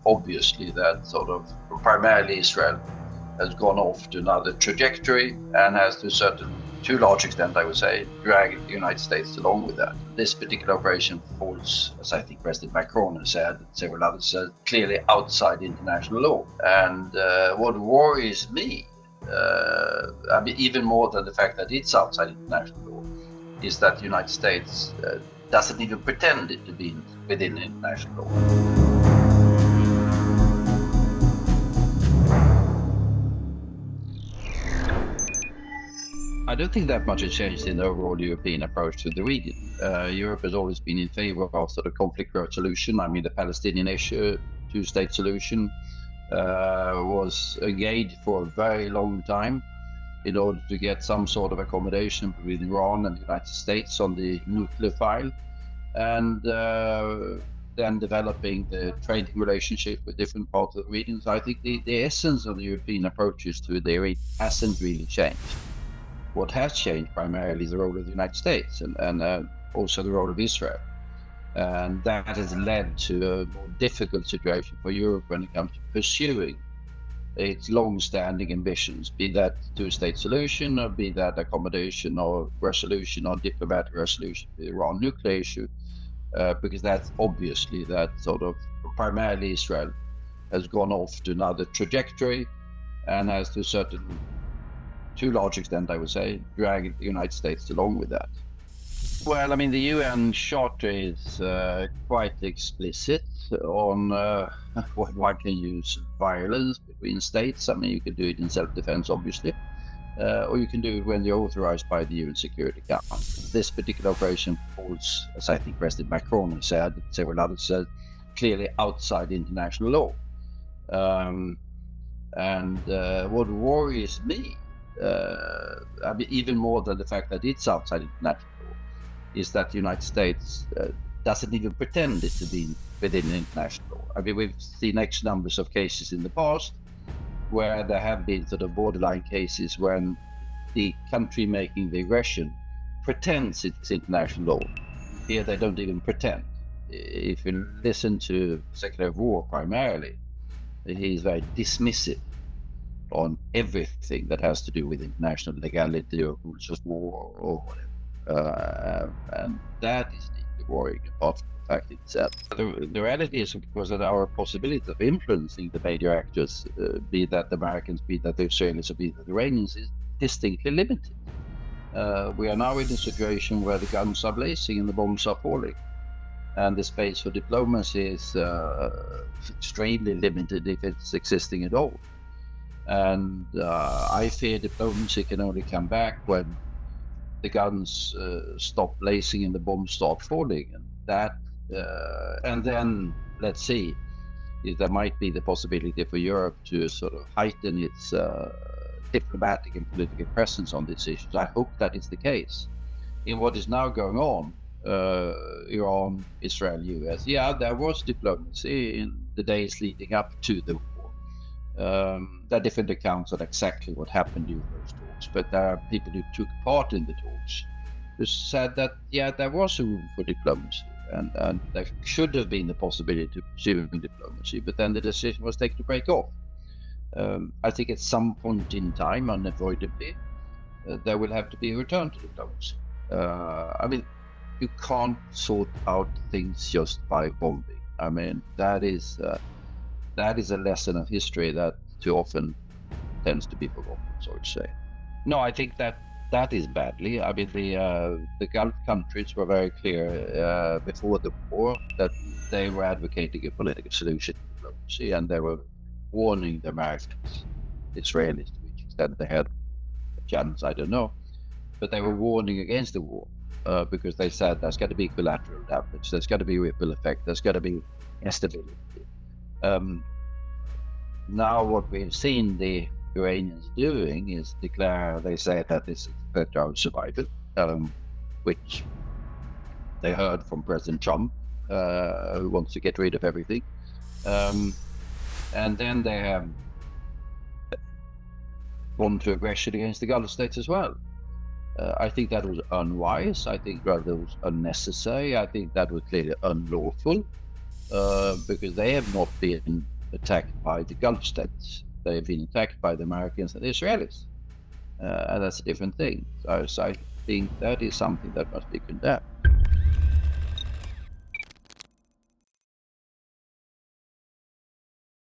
obviously that sort of primarily Israel has gone off to another trajectory and has to a large extent, I would say, dragged the United States along with that. This particular operation falls, as I think President Macron has said, and several others said, clearly outside international law. And what worries me, even more than the fact that it's outside international law, is that the United States doesn't even pretend it to be within international law. I don't think that much has changed in the overall European approach to the region. Europe has always been in favor of sort of conflict resolution. I mean, the Palestinian issue, two-state solution, was engaged for a very long time in order to get some sort of accommodation between Iran and the United States on the nuclear file, and then developing the trading relationship with different parts of the region. So I think the essence of the European approaches to the region hasn't really changed. What has changed primarily is the role of the United States and also the role of Israel. And that has led to a more difficult situation for Europe when it comes to pursuing its long-standing ambitions, be that two-state solution, or be that accommodation or resolution or diplomatic resolution to the Iran nuclear issue, because that's obviously that sort of primarily Israel has gone off to another trajectory and has to a large extent, I would say, dragged the United States along with that. Well, I mean, the UN Charter is quite explicit on what one can use violence between states. I mean, you can do it in self-defense, obviously, or you can do it when you're authorized by the UN Security Council. This particular operation falls, as I think President Macron has said, and several others said, clearly outside international law. What worries me, even more than the fact that it's outside international law, is that the United States doesn't even pretend it to be within international law. I mean, we've seen X numbers of cases in the past where there have been sort of borderline cases when the country making the aggression pretends it's international law. Here they don't even pretend. If you listen to Secretary of War primarily, he's very dismissive on everything that has to do with international legality or rules of war or whatever. And that is deeply worrying, apart from the fact itself. The reality is, of course, that our possibility of influencing the major actors, be that the Americans, be that the Israelis, or be that the Iranians, is distinctly limited. We are now in a situation where the guns are blazing and the bombs are falling, and the space for diplomacy is extremely limited, if it's existing at all. And I fear diplomacy can only come back when the guns stop blazing and the bombs start falling. And then let's see if there might be the possibility for Europe to sort of heighten its diplomatic and political presence on these issues. I hope that is the case. In what is now going on, Iran, Israel, US, there was diplomacy in the days leading up to the war. There are different accounts on exactly what happened during those talks, but there are people who took part in the talks who said that, there was a room for diplomacy and there should have been the possibility to pursue diplomacy, but then the decision was taken to break off. I think at some point in time, unavoidably, there will have to be a return to diplomacy. I mean, you can't sort out things just by bombing. I mean, that is a lesson of history that too often tends to be forgotten, so to say. No, I think that is badly. I mean, the Gulf countries were very clear before the war that they were advocating a political solution to diplomacy, and they were warning the Americans, Israelis, to which extent they had a chance, I don't know, but they were warning against the war because they said there's got to be collateral damage, there's got to be ripple effect, there's got to be instability. Now what we've seen the Iranians doing is declare, they say that this is a threat to our survival, which they heard from President Trump, who wants to get rid of everything. And then they have gone to aggression against the Gulf states as well. I think that was unwise. I think rather it was unnecessary. I think that was clearly unlawful because they have not been attacked by the Gulf states. They've been attacked by the Americans and the Israelis. And that's a different thing. So I think that is something that must be condemned.